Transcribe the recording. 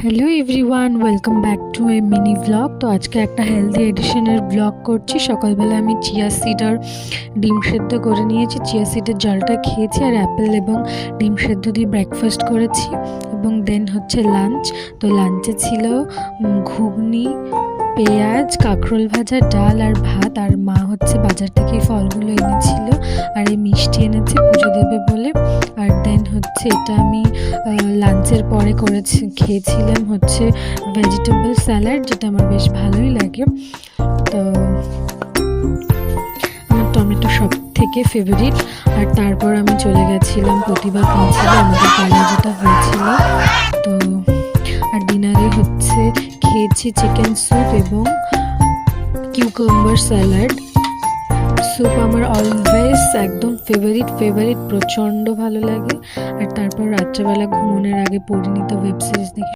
Hello everyone, welcome back to A mini blog. তো আজকে একটা হেলদি এডিশনের ব্লগ করছি। সকালবেলা আমি চিয়া সিড আর ডিম সেদ্ধ করে নিয়েছি। চিয়া সিডের জলটা খেয়েছি আর অ্যাপেল এবং ডিম সেদ্ধ দিয়ে ব্রেকফাস্ট করেছি। এবং দেন হচ্ছে লাঞ্চ। তো লাঞ্চে ছিল ঘুগনি, পেঁয়াজ, কাঁকরোল ভাজা, ডাল আর ভাত। আর মা হচ্ছে বাজার থেকে এই ফলগুলো এনেছিল আর এই মিষ্টি এনেছে পুজো দেবে বলে। আর দেন হচ্ছে এটা আমি লাঞ্চের পরে খেয়েছিলাম হচ্ছে ভেজিটেবল স্যালাড, যেটা আমার বেশ ভালোই লাগে। তো আমার টমেটো সব থেকে ফেভারিট। আর তারপর আমি চলে গেছিলাম প্রতিভা পেয়েছিল আমাদের পাড়ায় যেটা হয়েছিল। তো আর ডিনারে হচ্ছে খেয়েছি চিকেন স্যুপ এবং কিউকাম্বার স্যালাড। স্যুপ আমার অলওয়েজ একদম ফেভারিট প্রচণ্ড ভালো লাগে। আর তারপর রাত্রেবেলা ঘুমানোর আগে পরিণীত ওয়েব সিরিজ দেখি।